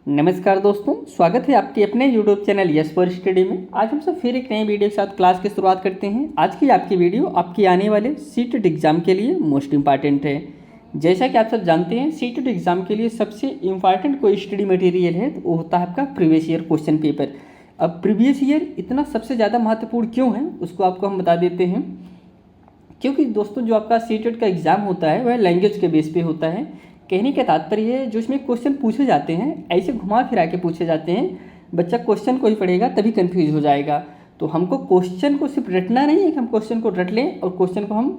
नमस्कार दोस्तों, स्वागत है आपके अपने YouTube channel yes for study में। आज हम सब फिर एक नए वीडियो के साथ क्लास की शुरुआत करते हैं। आज की आपकी वीडियो आपकी आने वाले सीटेट एग्ज़ाम के लिए मोस्ट इम्पॉर्टेंट है। जैसा कि आप सब जानते हैं, सीटेट एग्ज़ाम के लिए सबसे इम्पॉर्टेंट कोई स्टडी मटेरियल है तो वो होता है आपका प्रीवियस ईयर क्वेश्चन पेपर। अब प्रीवियस ईयर इतना सबसे ज़्यादा महत्वपूर्ण क्यों है उसको आपको हम बता देते हैं। क्योंकि दोस्तों जो आपका सीटेट का एग्ज़ाम होता है वह लैंग्वेज के बेस पे होता है। कहने का तात्पर्य है जो इसमें क्वेश्चन पूछे जाते हैं ऐसे घुमा फिरा के पूछे जाते हैं, बच्चा क्वेश्चन को ही पढ़ेगा तभी कंफ्यूज हो जाएगा। तो हमको क्वेश्चन को सिर्फ रटना नहीं है कि हम क्वेश्चन को रट लें और क्वेश्चन को हम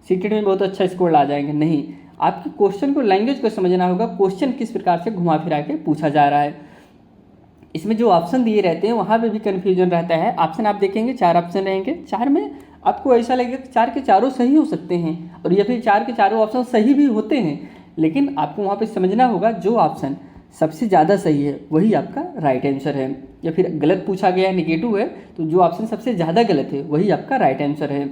सीटेट में बहुत अच्छा स्कोर ला जाएंगे, नहीं। आपके क्वेश्चन को, लैंग्वेज को समझना होगा, क्वेश्चन किस प्रकार से घुमा फिरा के पूछा जा रहा है। इसमें जो ऑप्शन दिए रहते हैं वहाँ पे भी कन्फ्यूजन रहता है। ऑप्शन आप देखेंगे 4 ऑप्शन रहेंगे, 4 में आपको ऐसा लगेगा कि 4 के चारों सही हो सकते हैं और या फिर 4 के चारों ऑप्शन सही भी होते हैं, लेकिन आपको वहाँ पे समझना होगा जो ऑप्शन सबसे ज़्यादा सही है वही आपका राइट आंसर है। या फिर गलत पूछा गया है, नेगेटिव है, तो जो ऑप्शन सबसे ज़्यादा गलत है वही आपका राइट आंसर है।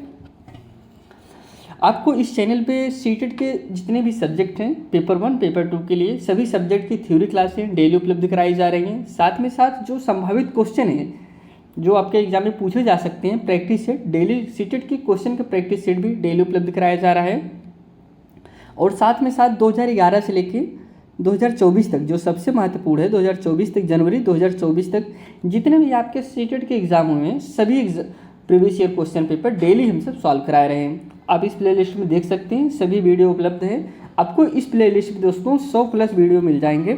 आपको इस चैनल पे सीटेट के जितने भी सब्जेक्ट हैं, पेपर 1 पेपर 2 के लिए सभी सब्जेक्ट की थ्योरी क्लासें डेली उपलब्ध कराई जा रही हैं। साथ में साथ जो संभावित क्वेश्चन हैं जो आपके एग्जाम में पूछे जा सकते हैं, प्रैक्टिस सेट डेली, सीटेट की क्वेश्चन का प्रैक्टिस सेट भी डेली उपलब्ध कराया जा रहा है। और साथ में साथ 2011 से लेके 2024 तक जो सबसे महत्वपूर्ण है, 2024 तक, जनवरी 2024 तक जितने भी आपके सीटेट के एग्जाम हुए हैं सभी previous year question paper daily हम सब सॉल्व करा रहे हैं। आप इस प्लेलिस्ट में देख सकते हैं, सभी वीडियो उपलब्ध है। आपको इस प्लेलिस्ट में दोस्तों 100+ वीडियो मिल जाएंगे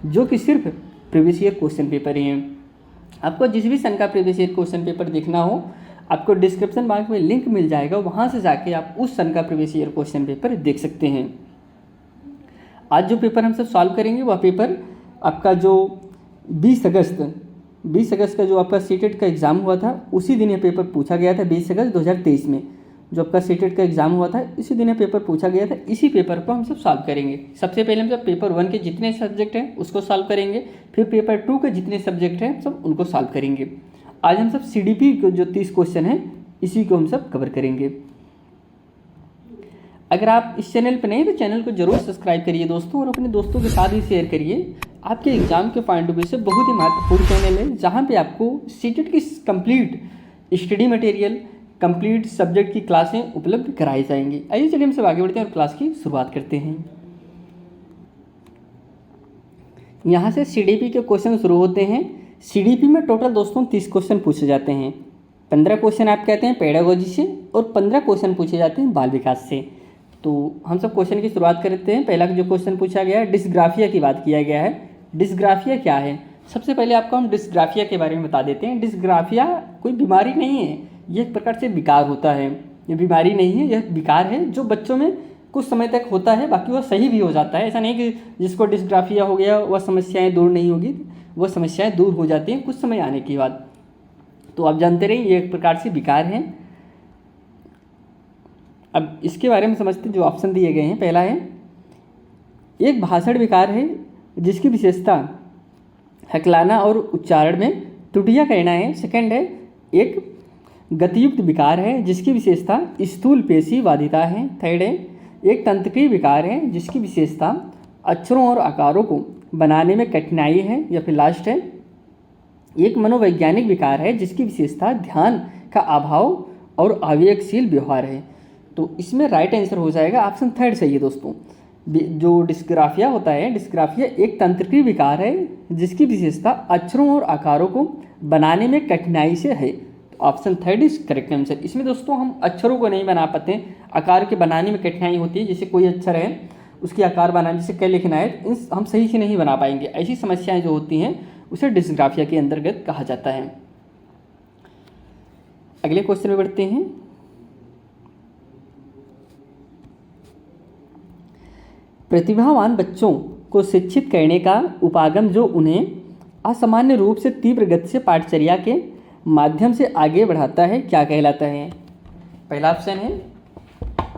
जो कि सिर्फ प्रीवियस ईयर क्वेश्चन पेपर ही हैं। आपको जिस भी सन का प्रीवियस ईयर क्वेश्चन पेपर देखना हो, आपको डिस्क्रिप्शन बॉक्स में लिंक मिल जाएगा, वहाँ से जाके आप उस सन का प्रीवियस ईयर क्वेश्चन पेपर देख सकते हैं। आज जो पेपर हम सब सॉल्व करेंगे वह पेपर आपका जो 20 अगस्त का जो आपका सीटेट का एग्ज़ाम हुआ था उसी दिन ये पेपर पूछा गया था। 20 अगस्त 2023 में जो आपका सीटेट का एग्ज़ाम हुआ था इसी दिन ये पेपर पूछा गया था। इसी पेपर को हम सब सॉल्व करेंगे। सबसे पहले हम सब पेपर 1 के जितने सब्जेक्ट हैं उसको सॉल्व करेंगे, फिर पेपर 2 के जितने सब्जेक्ट हैं सब उनको सॉल्व करेंगे। आज हम सब CDP के जो 30 क्वेश्चन हैं इसी को हम सब कवर करेंगे। अगर आप इस चैनल पर नहीं तो चैनल को जरूर सब्सक्राइब करिए दोस्तों, और अपने दोस्तों के साथ भी शेयर करिए। आपके एग्जाम के पॉइंट ऑफ व्यू से बहुत ही महत्वपूर्ण चैनल है जहाँ पे आपको सीटेट की complete study material, complete subject की क्लासें उपलब्ध कराई जाएंगी। आइए चलिए हम सब आगे बढ़ते हैं और क्लास की शुरुआत करते हैं। यहाँ से CDP के क्वेश्चन शुरू होते हैं। CDP में टोटल दोस्तों 30 क्वेश्चन पूछे जाते हैं। 15 क्वेश्चन आप कहते हैं पेडागोजी से और 15 क्वेश्चन पूछे जाते हैं बाल विकास से। तो हम सब क्वेश्चन की शुरुआत करते हैं। पहला जो क्वेश्चन पूछा गया है, डिस्ग्राफिया की बात किया गया है। डिस्ग्राफिया क्या है? सबसे पहले आपको हम डिस्ग्राफिया के बारे में बता देते हैं। डिस्ग्राफिया कोई बीमारी नहीं है, ये एक प्रकार से विकार होता है। ये बीमारी नहीं है, यह विकार है जो बच्चों में कुछ समय तक होता है, बाकी वह सही भी हो जाता है। ऐसा नहीं कि जिसको डिस्ग्राफिया हो गया वह समस्याएं दूर नहीं होगी, वह समस्याएं दूर हो जाती हैं कुछ समय आने के बाद। तो आप जानते रहिए ये एक प्रकार से विकार है। अब इसके बारे में समझते हैं। जो ऑप्शन दिए गए हैं, पहला है एक भाषण विकार है जिसकी विशेषता हकलाना और उच्चारण में त्रुटियां कहना है। सेकंड है एक गतियुक्त विकार है जिसकी विशेषता स्थूल पेशी बाधिता है। थर्ड है एक तंत्रिकीय विकार है जिसकी विशेषता अक्षरों और आकारों को बनाने में कठिनाई है। या फिर लास्ट है एक मनोवैज्ञानिक विकार है जिसकी विशेषता ध्यान का अभाव और अविवेकशील व्यवहार है। तो इसमें राइट आंसर हो जाएगा ऑप्शन 3 सही है दोस्तों। जो डिस्ग्राफिया होता है, डिस्ग्राफिया एक तंत्रिकीय विकार है जिसकी विशेषता अक्षरों और आकारों को बनाने में कठिनाई से है। तो ऑप्शन 3 इज करेक्ट आंसर। इसमें दोस्तों हम अक्षरों को नहीं बना पाते हैं, आकार के बनाने में कठिनाई होती है। जैसे कोई अक्षर है उसकी आकार बनाने, जैसे क्या लिखना है, हम सही से नहीं बना पाएंगे। ऐसी समस्याएं जो होती हैं उसे डिस्ग्राफिया के अंतर्गत कहा जाता है। अगले क्वेश्चन में बढ़ते हैं। प्रतिभावान बच्चों को शिक्षित करने का उपागम जो उन्हें असामान्य रूप से तीव्र गति से पाठचर्या के माध्यम से आगे बढ़ाता है क्या कहलाता है? पहला ऑप्शन है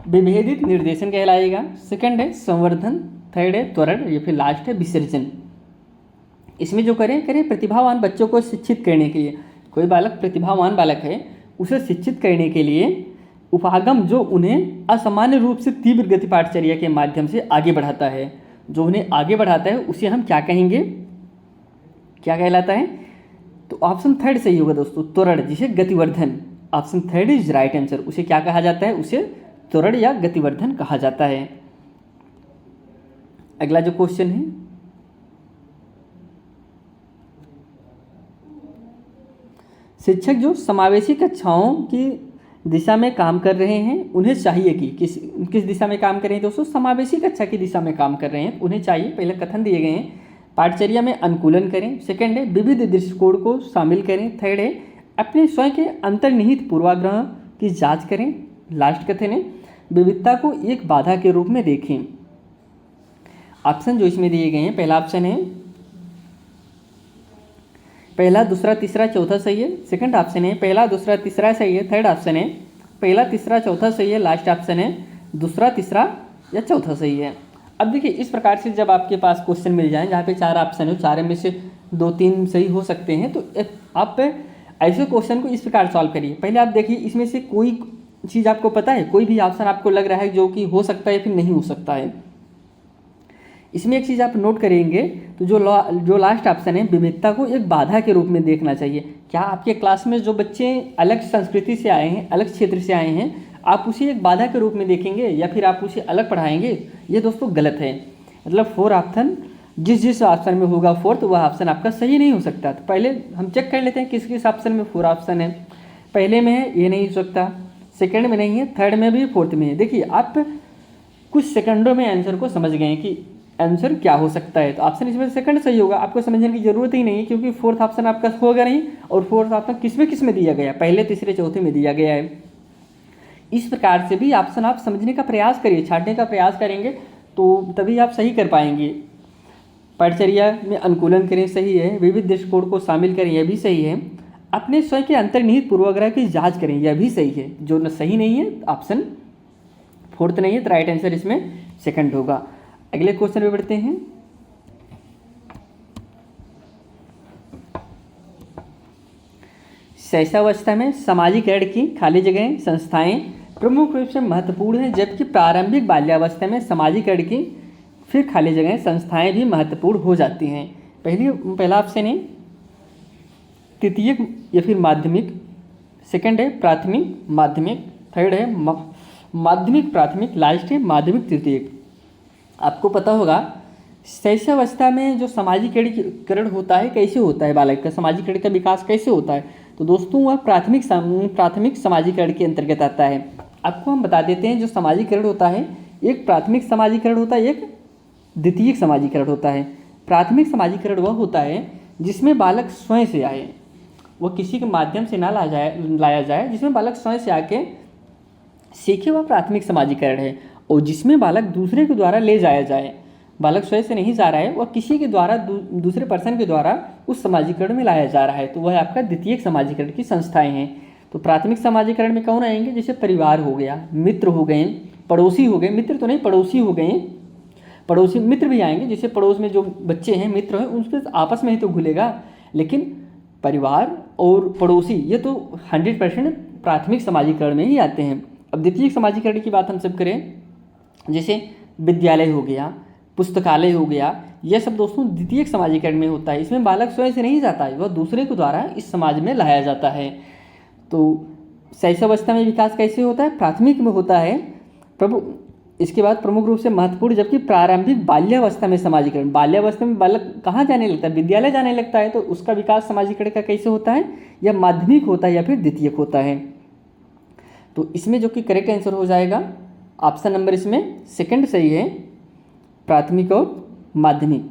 विभेदित निर्देशन कहलाएगा। सेकंड है संवर्धन। थर्ड है त्वरण। या फिर लास्ट है विसर्जन। इसमें जो करें प्रतिभावान बच्चों को शिक्षित करने के लिए, कोई बालक प्रतिभावान बालक है उसे शिक्षित करने के लिए उपागम जो उन्हें असामान्य रूप से तीव्र गति पाठचर्या के माध्यम से आगे बढ़ाता है, जो उन्हें आगे बढ़ाता है उसे हम क्या कहेंगे? क्या कहलाता है? तो ऑप्शन थर्ड सही होगा दोस्तों, त्वरण, जिसे गतिवर्धन। Option third is right answer. उसे क्या कहा जाता है? उसे त्वरण या गतिवर्धन कहा जाता है। अगला जो क्वेश्चन है, शिक्षक जो समावेशी कक्षाओं की दिशा में काम कर रहे हैं, उन्हें चाहिए कि किस दिशा में काम कर रहे हैं दोस्तों? समावेशी कक्षा की दिशा में काम कर रहे हैं, उन्हें चाहिए, पहले कथन दिए गए हैं, पाठचर्या में अनुकूलन करें। सेकंड है विविध दृष्टिकोण को शामिल करें। थर्ड है अपने स्वयं के अंतर्निहित पूर्वाग्रह की जांच करें। लास्ट कथन है विविधता को एक बाधा के रूप में देखें। ऑप्शन जो इसमें दिए गए हैं, पहला ऑप्शन है पहला, दूसरा, तीसरा, चौथा सही है। सेकंड ऑप्शन है पहला, दूसरा, तीसरा सही है। थर्ड ऑप्शन है पहला, तीसरा, चौथा सही है। लास्ट ऑप्शन है दूसरा, तीसरा या चौथा सही है। अब देखिए इस प्रकार से जब आपके पास क्वेश्चन मिल जाए जहाँ पे 4 ऑप्शन हो, 4 में से 2-3 सही हो सकते हैं, तो आप ऐसे क्वेश्चन को इस प्रकार सॉल्व करिए। पहले आप देखिए इसमें से कोई चीज़ आपको पता है, कोई भी ऑप्शन आपको लग रहा है जो कि हो सकता है फिर नहीं हो सकता है। इसमें एक चीज़ आप नोट करेंगे तो जो लास्ट ऑप्शन है विविधता को एक बाधा के रूप में देखना चाहिए। क्या आपके क्लास में जो बच्चे अलग संस्कृति से आए हैं, अलग क्षेत्र से आए हैं, आप उसे एक बाधा के रूप में देखेंगे या फिर आप उसे अलग पढ़ाएंगे? ये दोस्तों गलत है। मतलब 4 ऑप्शन जिस ऑप्शन में होगा 4th वह ऑप्शन आपका सही नहीं हो सकता। तो पहले हम चेक कर लेते हैं किस किस ऑप्शन में 4 ऑप्शन है। पहले में है ये नहीं हो सकता, सेकंड में नहीं है, थर्ड में भी, फोर्थ में है। देखिए आप कुछ सेकंडों में आंसर को समझ गए कि आंसर क्या हो सकता है, तो ऑप्शन इसमें सेकंड सही होगा। आपको समझने की जरूरत ही नहीं है क्योंकि 4th ऑप्शन आपका होगा नहीं, और 4th ऑप्शन किस में दिया गया? पहले, तीसरे, चौथे में दिया गया है। इस प्रकार से भी ऑप्शन आप समझने का प्रयास करिए, छांटने का प्रयास करेंगे तो तभी आप सही कर पाएंगे। पाठचर्या में अनुकूलन करें, सही है। विविध दृष्टिकोण को शामिल करें, यह भी सही है। अपने स्वयं के अंतर्निहित पूर्वाग्रह की जांच करें, यह भी सही है। जो सही नहीं है ऑप्शन 4th नहीं है, तो राइट आंसर इसमें सेकंड होगा। अगले क्वेश्चन पे बढ़ते हैं। शैशवावस्था में सामाजिकरण की खाली जगहें संस्थाएं प्रमुख रूप से महत्वपूर्ण हैं, जबकि प्रारंभिक बाल्यावस्था में सामाजिकरण की फिर खाली जगहें संस्थाएं भी महत्वपूर्ण हो जाती हैं। पहला ऑप्शन है तृतीयक या फिर माध्यमिक, सेकंड है प्राथमिक माध्यमिक, थर्ड है माध्यमिक प्राथमिक, लास्ट है माध्यमिक तृतीयक। आपको पता होगा शैशवावस्था में जो सामाजिकरण होता है, कैसे होता है बालक का सामाजिकरण का विकास कैसे होता है? तो दोस्तों वह प्राथमिक सामाजिकरण के अंतर्गत आता है। आपको हम बता देते हैं जो सामाजिकरण होता है, एक प्राथमिक सामाजिकरण होता है, एक द्वितीयक सामाजिकरण होता है। प्राथमिक सामाजिकरण वह होता है जिसमें बालक स्वयं से आए, वह किसी के माध्यम से ना लाया जाए, जिसमें बालक स्वयं से आके सीखे, वह प्राथमिक सामाजिकरण है। और जिसमें बालक दूसरे के द्वारा ले जाया जाए, बालक स्वयं से नहीं जा रहा है, वह किसी के द्वारा दूसरे पर्सन के द्वारा उस समाजीकरण में लाया जा रहा है, तो वह आपका द्वितीयक समाजीकरण की संस्थाएं हैं। तो प्राथमिक समाजीकरण में कौन आएंगे? जैसे परिवार हो गया, मित्र हो गए, पड़ोसी हो गए, मित्र तो नहीं पड़ोसी हो गए, पड़ोसी मित्र भी आएंगे। जैसे पड़ोस में जो बच्चे हैं, मित्र हैं, उनसे आपस में ही तो घुलेगा, लेकिन परिवार और पड़ोसी ये तो 100% प्राथमिक समाजीकरण में ही आते हैं। अब द्वितीयक समाजीकरण की बात हम सब करें, जैसे विद्यालय हो गया, पुस्तकालय हो गया, यह सब दोस्तों द्वितीयक समाजीकरण में होता है। इसमें बालक स्वयं से नहीं जाता है, वह दूसरे के द्वारा इस समाज में लाया जाता है। तो शैशवावस्था में विकास कैसे होता है? प्राथमिक में होता है। इसके बाद प्रमुख रूप से महत्वपूर्ण, जबकि प्रारंभिक बाल्यावस्था में समाजीकरण, बाल्यावस्था में बालक कहाँ जाने लगता है? विद्यालय जाने लगता है। तो उसका विकास समाजीकरण का कैसे होता है? या माध्यमिक होता है या फिर द्वितीयक होता है। तो इसमें जो कि करेक्ट आंसर हो जाएगा ऑप्शन नंबर इसमें सेकंड सही है, प्राथमिक और माध्यमिक।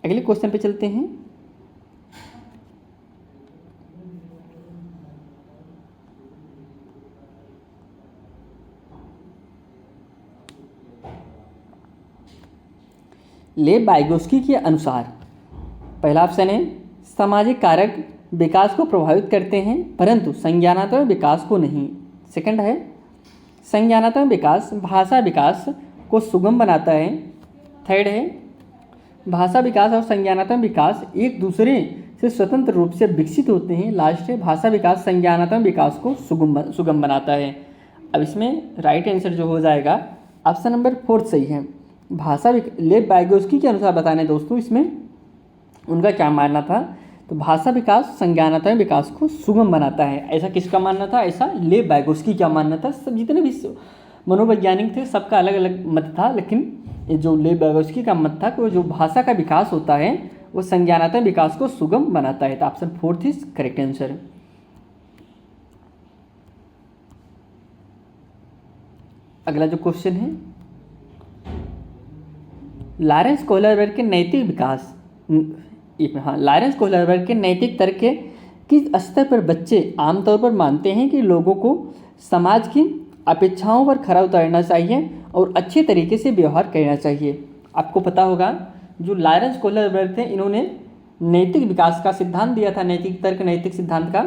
अगले क्वेश्चन पे चलते हैं। लेव वाइगोस्की के अनुसार पहला ऑप्शन है सामाजिक कारक विकास को प्रभावित करते हैं परंतु संज्ञानात्मक विकास को नहीं। सेकंड है संज्ञानात्मक विकास भाषा विकास को सुगम बनाता है। थर्ड है भाषा विकास और संज्ञानात्मक विकास एक दूसरे से स्वतंत्र रूप से विकसित होते हैं। लास्ट है भाषा विकास संज्ञानात्मक विकास को सुगम बनाता है। अब इसमें राइट आंसर जो हो जाएगा ऑप्शन नंबर 4 सही है। भाषा लेव वाइगोस्की के अनुसार बताने दोस्तों, इसमें उनका क्या मानना था? तो भाषा विकास संज्ञानात्मक विकास को सुगम बनाता है। ऐसा किसका मानना था? ऐसा लेव वाइगोस्की क्या मानना था? सब जितने भी मनोवैज्ञानिक थे सबका अलग अलग मत था, लेकिन ये जो लेव वाइगोस्की का मत था कि वो जो भाषा का विकास होता है वो संज्ञानात्मक विकास को सुगम बनाता है। तो ऑप्शन 4 इज करेक्ट आंसर। अगला जो क्वेश्चन है, लॉरेंस कोहलरबर्ग के नैतिक विकास, लॉरेंस कोहलरबर्ग के नैतिक तर्क के किस स्तर पर बच्चे आमतौर पर मानते हैं कि लोगों को समाज की अपेक्षाओं पर खरा उतरना चाहिए और अच्छे तरीके से व्यवहार करना चाहिए? आपको पता होगा जो लॉरेंस कोहलरबर्ग थे, इन्होंने नैतिक विकास का सिद्धांत दिया था, नैतिक तर्क नैतिक सिद्धांत का,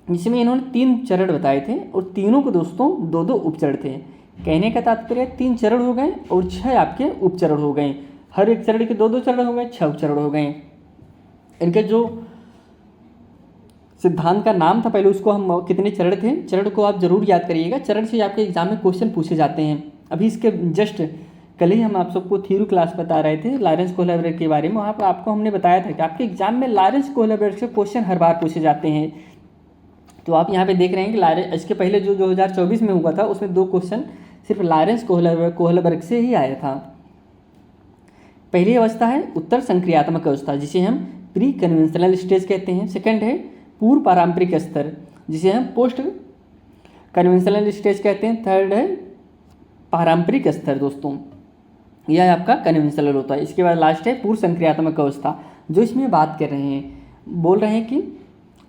जिसमें इन्होंने 3 चरण बताए थे और तीनों को दोस्तों 2-2 उपचरण थे। कहने का तात्पर्य 3 चरण हो गए और 6 आपके उपचरण हो गए। हर एक चरण के 2-2 चरण हो गए, 6 उपचरण हो गए। इनके जो सिद्धांत का नाम था पहले उसको हम, कितने चरण थे, चरण को आप जरूर याद करिएगा। चरण से आपके एग्जाम में क्वेश्चन पूछे जाते हैं। अभी इसके जस्ट कल ही हम आप सबको थ्योरी क्लास बता रहे थे लॉरेंस कोहलरबर्ग के बारे में। वहाँ पर आपको हमने बताया था कि आपके एग्जाम में लॉरेंस कोहलरबर्ग से क्वेश्चन हर बार पूछे जाते हैं। तो आप यहाँ पे देख रहे हैं कि लॉरेंस, इसके पहले जो 2024 में हुआ था उसमें 2 क्वेश्चन सिर्फ लॉरेंस कोहलरबर्ग से ही आया था। पहली अवस्था है उत्तर संक्रियात्मक अवस्था, जिसे हम प्री कन्वेंशनल स्टेज कहते हैं। सेकंड है पूर्व पारंपरिक स्तर, जिसे हम पोस्ट कन्वेंशनल स्टेज कहते हैं। थर्ड है पारंपरिक स्तर दोस्तों, यह आपका कन्वेंशनल होता है। इसके बाद लास्ट है पूर्व संक्रियात्मक अवस्था, जो इसमें बात कर रहे हैं, बोल रहे हैं कि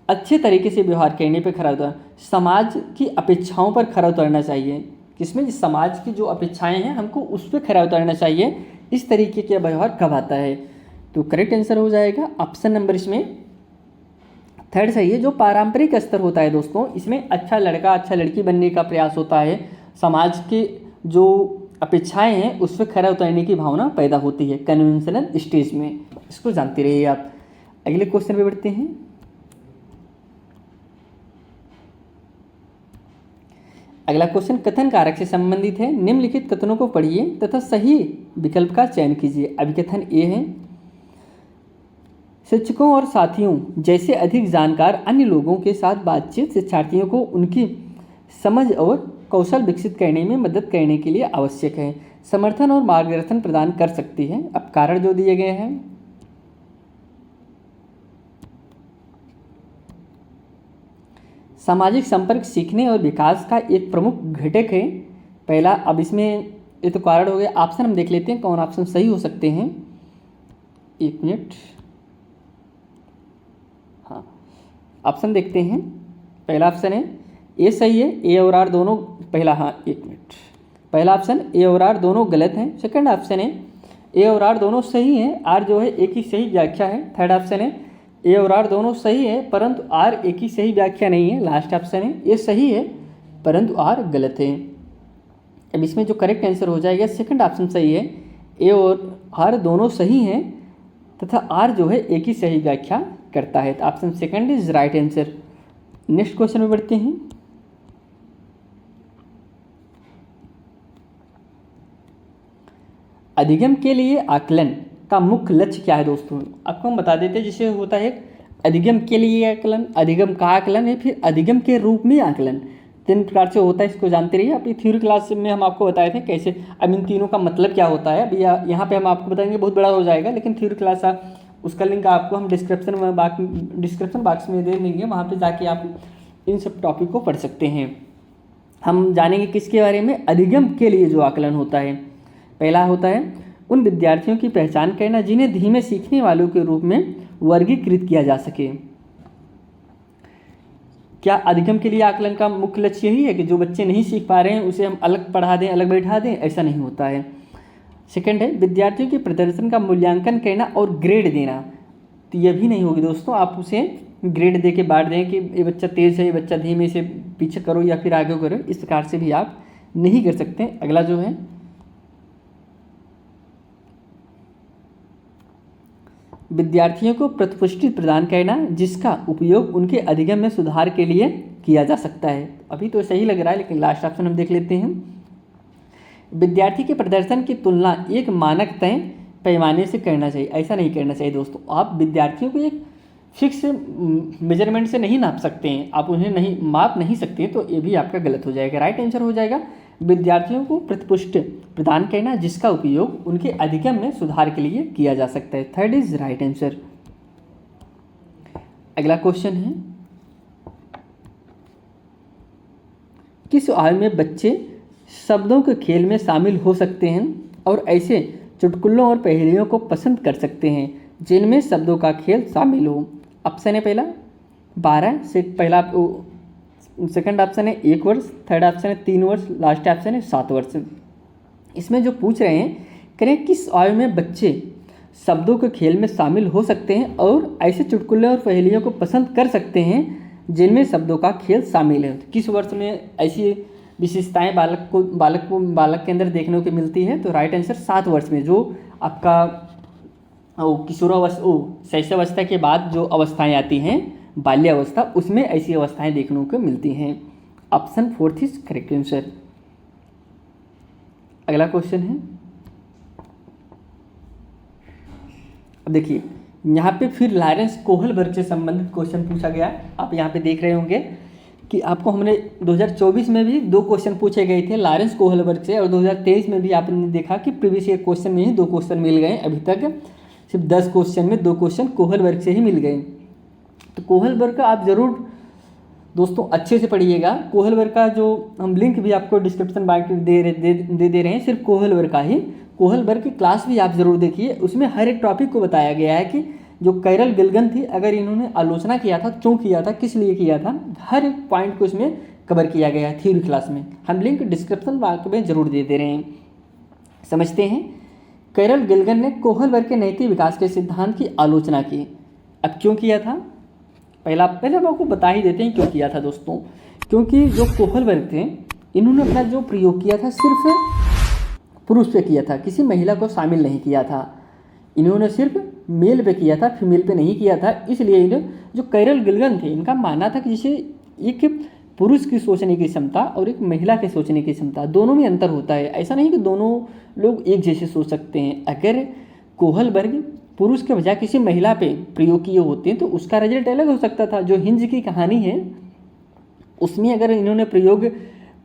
अच्छे तरीके से व्यवहार करने पर खरा उतरना, समाज की अपेक्षाओं पर खरा उतरना चाहिए। किसमें? समाज की जो अपेक्षाएं हैं हमको उस पर खरा उतरना चाहिए। इस तरीके का व्यवहार कब आता है? तो करेक्ट आंसर हो जाएगा ऑप्शन नंबर इसमें 3 सही है। जो पारंपरिक स्तर होता है दोस्तों, इसमें अच्छा लड़का अच्छा लड़की बनने का प्रयास होता है, समाज के जो अपेक्षाएं हैं उस पर खरा उतरने की भावना पैदा होती है कन्वेंशनल स्टेज में। इसको जानते रहिए आप। अगले क्वेश्चन पे बढ़ते हैं। अगला क्वेश्चन कथन कारक से संबंधित है। निम्नलिखित कथनों को पढ़िए तथा सही विकल्प का चयन कीजिए। अभिकथन ए है, शिक्षकों और साथियों जैसे अधिक जानकार अन्य लोगों के साथ बातचीत शिक्षार्थियों को उनकी समझ और कौशल विकसित करने में मदद करने के लिए आवश्यक है, समर्थन और मार्गदर्शन प्रदान कर सकती है। अब कारण जो दिए गए हैं, सामाजिक संपर्क सीखने और विकास का एक प्रमुख घटक है। पहला, अब इसमें ये तो कारण हो गया, ऑप्शन हम देख लेते हैं कौन ऑप्शन सही हो सकते हैं। 1 मिनट, हाँ ऑप्शन देखते हैं। पहला ऑप्शन है ए सही है, ए और आर दोनों, पहला, हाँ 1 मिनट, पहला ऑप्शन ए और आर दोनों गलत हैं। सेकंड ऑप्शन है ए और आर दोनों सही हैं, आर जो है एक ही सही व्याख्या है। थर्ड ऑप्शन है ए और आर दोनों सही है परंतु आर एक ही सही व्याख्या नहीं है। लास्ट ऑप्शन है ए सही है परंतु आर गलत है। अब इसमें जो करेक्ट आंसर हो जाएगा सेकंड ऑप्शन सही है, ए और आर दोनों सही हैं तथा आर जो है एक ही सही व्याख्या करता है। तो option second is right answer. Next question में बढ़ते हैं। अधिगम के लिए आकलन का मुख्य लक्ष्य क्या है दोस्तों? आपको हम बता देते हैं, जिसे होता है अधिगम के लिए आकलन, अधिगम का आकलन या फिर अधिगम के रूप में आकलन। 3 प्रकार से होता है, इसको जानते रहिए। अपनी थ्योरी क्लास में हम आपको बताए थे कैसे, अब इन तीनों का मतलब क्या होता है। अभी यहाँ पे हम आपको बताएंगे, बहुत बड़ा हो जाएगा, लेकिन थ्योरी क्लास उसका लिंक आपको हम डिस्क्रिप्शन बॉक्स में दे देंगे, वहाँ पे जाके आप इन सब टॉपिक को पढ़ सकते हैं। हम जानेंगे किसके बारे में? अधिगम के लिए जो आकलन होता है। पहला होता है उन विद्यार्थियों की पहचान करना जिन्हें धीमे सीखने वालों के रूप में वर्गीकृत किया जा सके। क्या अधिगम के लिए आकलन का मुख्य लक्ष्य यही है कि जो बच्चे नहीं सीख पा रहे हैं उसे हम अलग पढ़ा दें, अलग बैठा दें? ऐसा नहीं होता है। सेकंड है विद्यार्थियों के प्रदर्शन का मूल्यांकन करना और ग्रेड देना। तो यह भी नहीं होगी दोस्तों, आप उसे ग्रेड दे के बांट दें कि ये बच्चा तेज़ है, ये बच्चा धीमे से पीछे करो या फिर आगे करो, इस प्रकार से भी आप नहीं कर सकते। अगला जो है विद्यार्थियों को प्रतिपुष्टि प्रदान करना जिसका उपयोग उनके अधिगम में सुधार के लिए किया जा सकता है। अभी तो सही लग रहा है, लेकिन लास्ट ऑप्शन हम देख लेते हैं। विद्यार्थी के प्रदर्शन की तुलना एक मानक तय पैमाने से करना चाहिए, ऐसा नहीं करना चाहिए दोस्तों। आप विद्यार्थियों को एक फिक्स मेजरमेंट से नहीं नाप सकते हैं, आप उन्हें नहीं माप नहीं सकते, तो ये भी आपका गलत हो जाएगा। राइट आंसर हो जाएगा विद्यार्थियों को प्रतिपुष्टि प्रदान करना जिसका उपयोग उनके अधिगम में सुधार के लिए किया जा सकता है। Third is right answer. अगला क्वेश्चन है, किस आयु में बच्चे शब्दों के खेल में शामिल हो सकते हैं और ऐसे चुटकुलों और पहेलियों को पसंद कर सकते हैं जिनमें शब्दों का खेल शामिल हो? ऑप्शन है पहला 12 से, पहला सेकंड ऑप्शन है 1 वर्ष, थर्ड ऑप्शन है 3 वर्ष, लास्ट ऑप्शन है 7 वर्ष। इसमें जो पूछ रहे हैं, करें किस आयु में बच्चे शब्दों के खेल में शामिल हो सकते हैं और ऐसे चुटकुले और पहेलियों को पसंद कर सकते हैं जिनमें शब्दों का खेल शामिल है। तो किस वर्ष में ऐसी विशेषताएं बालक के अंदर देखने को मिलती है? तो राइट आंसर 7 वर्ष में, जो आपका किशोरावस्था शैशवावस्था के बाद जो अवस्थाएं आती हैं बाल्यावस्था, उसमें ऐसी अवस्थाएं देखने को मिलती हैं। Option 4 is correct answer. अगला क्वेश्चन है, अब देखिए यहाँ पे फिर लॉरेंस कोहलबर्ग से संबंधित क्वेश्चन पूछा गया। आप यहाँ पे देख रहे होंगे कि आपको हमने 2024 में भी 2 क्वेश्चन पूछे गए थे लॉरेंस कोहलबर्ग से, और 2023 में भी आपने देखा कि प्रीवियस ईयर क्वेश्चन में ही 2 क्वेश्चन मिल गए। अभी तक सिर्फ 10 क्वेश्चन में 2 क्वेश्चन कोहलबर्ग से ही मिल गए। तो कोहलबर्ग का आप ज़रूर दोस्तों अच्छे से पढ़िएगा। कोहलबर्ग का जो हम लिंक भी आपको डिस्क्रिप्शन बॉक्स में दे रहे हैं, सिर्फ कोहलबर्ग का ही। कोहलबर्ग की क्लास भी आप ज़रूर देखिए, उसमें हर एक टॉपिक को बताया गया है कि जो कैरल गिल्गन थी, अगर इन्होंने आलोचना किया था, क्यों किया था, किस लिए किया था, हर एक पॉइंट को इसमें कवर किया गया है थ्योरी क्लास में। हम लिंक डिस्क्रिप्शन बॉक्स में ज़रूर दे रहे हैं। समझते हैं, कैरल गिल्गन ने कोहलबर्ग के नैतिक विकास के सिद्धांत की आलोचना की। अब क्यों किया था, पहले हम आपको बता ही देते हैं क्यों किया था दोस्तों। क्योंकि जो कोहलबर्ग थे, इन्होंने अपना जो प्रयोग किया था सिर्फ पुरुष पे किया था, किसी महिला को शामिल नहीं किया था। इन्होंने सिर्फ मेल पे किया था, फीमेल पे नहीं किया था। इसलिए इन्हें जो कैरल गिल्गन थे, इनका मानना था कि जैसे एक पुरुष की सोचने की क्षमता और एक महिला के सोचने की क्षमता, दोनों में अंतर होता है। ऐसा नहीं कि दोनों लोग एक जैसे सोच सकते हैं। अगर कोहलबर्ग पुरुष के बजाय किसी महिला पे प्रयोग किए होते हैं तो उसका रिजल्ट अलग हो सकता था। जो हिंज की कहानी है, उसमें अगर इन्होंने प्रयोग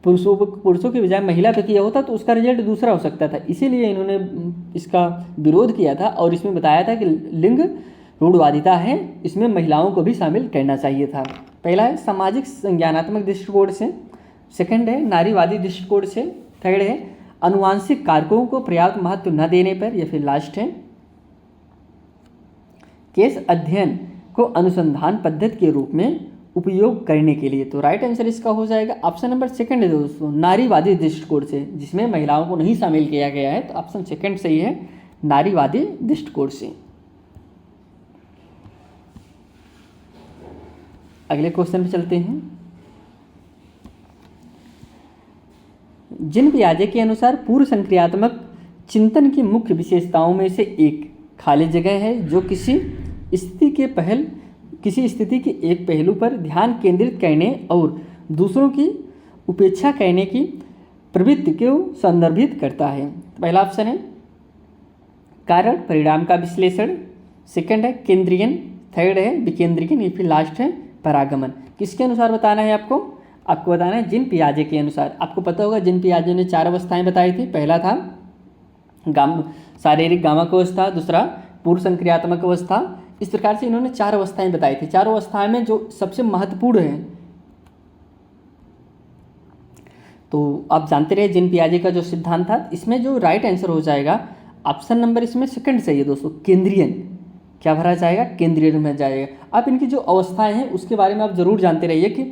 पुरुषों के बजाय महिला पे किया होता तो उसका रिजल्ट दूसरा हो सकता था। इसीलिए इन्होंने इसका विरोध किया था और इसमें बताया था कि लिंग रूढ़वादिता है, इसमें महिलाओं को भी शामिल करना चाहिए था। पहला है सामाजिक संज्ञानात्मक दृष्टिकोण से, सेकंड है नारीवादी दृष्टिकोण से, थर्ड है आनुवांशिक कारकों को पर्याप्त महत्व न देने पर, या फिर लास्ट है केस अध्ययन को अनुसंधान पद्धति के रूप में उपयोग करने के लिए। तो राइट आंसर इसका हो जाएगा ऑप्शन नंबर सेकंड है दोस्तों, नारीवादी दृष्टिकोण से, जिसमें महिलाओं को नहीं शामिल किया गया है। तो ऑप्शन सेकंड सही है, नारीवादी दृष्टिकोण से। अगले क्वेश्चन पे चलते हैं। जिन पियाजे के अनुसार पूर्व संक्रियात्मक चिंतन की मुख्य विशेषताओं में से एक खाली जगह है जो किसी स्थिति के एक पहलू पर ध्यान केंद्रित करने और दूसरों की उपेक्षा करने की प्रवृत्ति को संदर्भित करता है। पहला ऑप्शन है कारण परिणाम का विश्लेषण, सेकंड है केंद्रीयन, थर्ड है विकेंद्रीयन, या फिर लास्ट है परागमन। किसके अनुसार बताना है आपको बताना है जिन पियाजे के अनुसार। आपको पता होगा जिन पियाजे ने 4 अवस्थाएं बताई थी। पहला था शारीरिक गामक अवस्था, दूसरा पूर्व संक्रियात्मक अवस्था। इस प्रकार से इन्होंने 4 अवस्थाएं बताई थी। 4 अवस्थाएं में जो सबसे महत्वपूर्ण है, तो आप जानते रहे जिन पियाजे का जो सिद्धांत था, इसमें जो राइट आंसर हो जाएगा ऑप्शन नंबर इसमें सेकंड सही है दोस्तों, केंद्रीयन। क्या भरा जाएगा, केंद्रीयन में जाएगा। आप इनकी जो अवस्थाएं हैं उसके बारे में आप जरूर जानते रहिए कि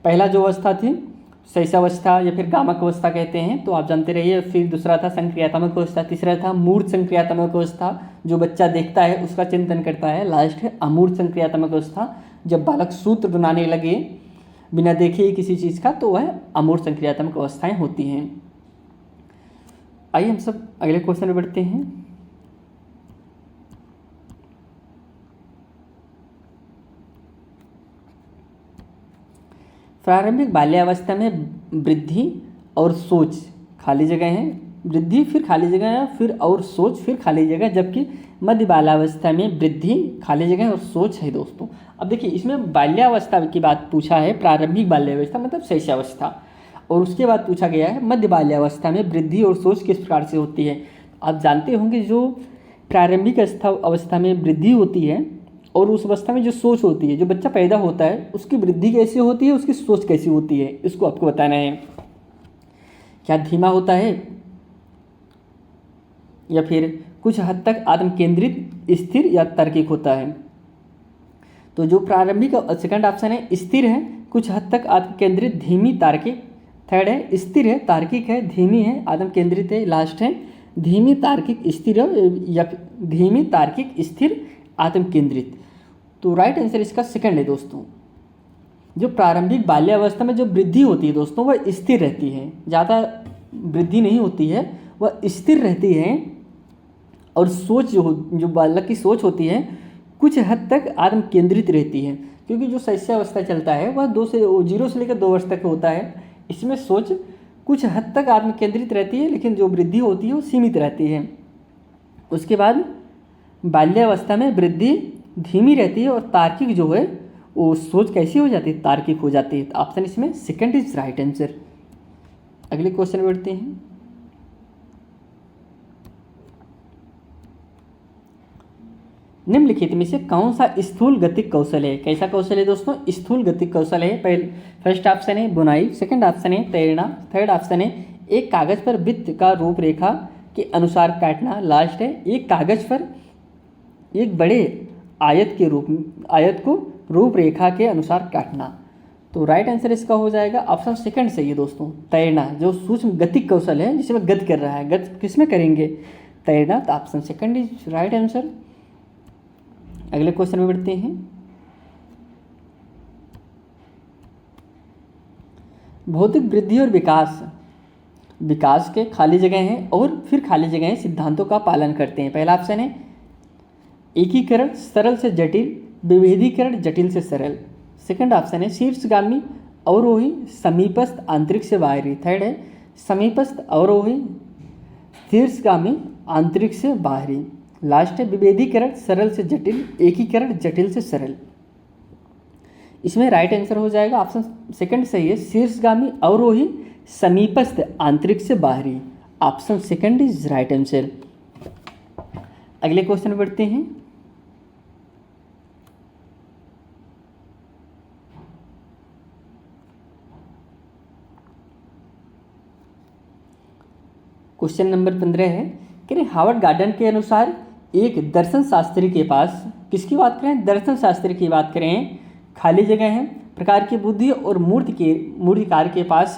पहला जो अवस्था थी शैशवावस्था या फिर गामक अवस्था कहते हैं, तो आप जानते रहिए। फिर दूसरा था संक्रियात्मक अवस्था, तीसरा था मूर्त संक्रियात्मक अवस्था, जो बच्चा देखता है उसका चिंतन करता है। लास्ट है अमूर्त संक्रियात्मक अवस्था, जब बालक सूत्र बनाने लगे बिना देखे किसी चीज़ का, तो वह अमूर्त संक्रियात्मक अवस्थाएं होती हैं। आइए हम सब अगले क्वेश्चन में बढ़ते हैं। प्रारंभिक बाल्यावस्था में वृद्धि और सोच खाली जगह है, वृद्धि फिर खाली जगह है, फिर और सोच फिर खाली जगह, जबकि मध्य बाल्यावस्था में वृद्धि खाली जगह और सोच है दोस्तों। अब देखिए इसमें बाल्यावस्था की बात पूछा है, प्रारंभिक बाल्यावस्था मतलब शैशवावस्था, और उसके बाद पूछा गया है मध्य बाल्यावस्था में वृद्धि और सोच किस प्रकार से होती है। आप जानते होंगे जो प्रारंभिक अवस्था में वृद्धि होती है और उस अवस्था में जो सोच होती है, जो बच्चा पैदा होता है उसकी वृद्धि कैसे होती है, उसकी सोच कैसी होती है, इसको आपको बताना है। क्या धीमा होता है या फिर कुछ हद तक आत्म केंद्रित, स्थिर या तार्किक होता है। तो जो प्रारंभिक सेकंड ऑप्शन है स्थिर है, कुछ हद तक आत्म केंद्रित, धीमी, तार्किक। थर्ड है स्थिर है, तार्किक है, धीमी है, आत्म केंद्रित है। लास्ट है धीमी, तार्किक, स्थिर या धीमी, तार्किक, स्थिर, आत्म केंद्रित। तो राइट आंसर इसका सेकंड है दोस्तों। जो प्रारंभिक बाल्यावस्था में जो वृद्धि होती है दोस्तों वह स्थिर रहती है, ज़्यादा वृद्धि नहीं होती है, वह स्थिर रहती है। और सोच जो बालक की सोच होती है कुछ हद तक आत्म केंद्रित रहती है, क्योंकि जो शैशवावस्था चलता है वह 0 से लेकर 2 वर्ष तक होता है। इसमें सोच कुछ हद तक आत्म केंद्रित रहती है, लेकिन जो वृद्धि होती है वो सीमित रहती है। उसके बाद बाल्यावस्था में वृद्धि धीमी रहती है और तार्किक जो है वो सोच कैसी हो जाती है, तार्किक हो जाती है। तो ऑप्शन इसमें सेकंड इज राइट आंसर। अगले क्वेश्चन बढ़ते हैं। निम्नलिखित में से कौन सा स्थूल गतिक कौशल है। कैसा कौशल है दोस्तों, स्थूल गतिक कौशल है। फर्स्ट ऑप्शन है बुनाई, सेकंड ऑप्शन है तैरना, थर्ड ऑप्शन है एक कागज पर वृत्त का रूपरेखा के अनुसार काटना, लास्ट है एक कागज पर एक बड़े आयत को रूपरेखा के अनुसार काटना। तो राइट आंसर इसका हो जाएगा ऑप्शन सेकंड सही है दोस्तों, तैरना। जो सूक्ष्म गतिक कौशल है जिसमें गति कर रहा है, गति किसमें करेंगे, तैरना। तो option second is right answer. अगले क्वेश्चन में बढ़ते हैं। भौतिक वृद्धि और विकास के खाली जगह हैं और फिर खाली जगह सिद्धांतों का पालन करते हैं। पहला ऑप्शन है एकीकरण सरल से जटिल, विभेदीकरण जटिल से सरल। सेकंड ऑप्शन है शीर्षगामी अवरोही, समीपस्थ आंतरिक से बाहरी। थर्ड है समीपस्थ अवरोही, शीर्षगामी आंतरिक से बाहरी। लास्ट है विभेदीकरण सरल से जटिल, एकीकरण जटिल से सरल। इसमें राइट आंसर हो जाएगा ऑप्शन सेकंड सही है, शीर्षगामी अवरोही, समीपस्थ आंतरिक से बाहरी। Option second is right answer. अगले क्वेश्चन में बढ़ते हैं। क्वेश्चन नंबर 15 है कि हावर्ड गार्डन के अनुसार एक दर्शन शास्त्री के पास, किसकी बात करें, दर्शन शास्त्री की बात करें, खाली जगह है, प्रकार की बुद्धि और मूर्तिकार के पास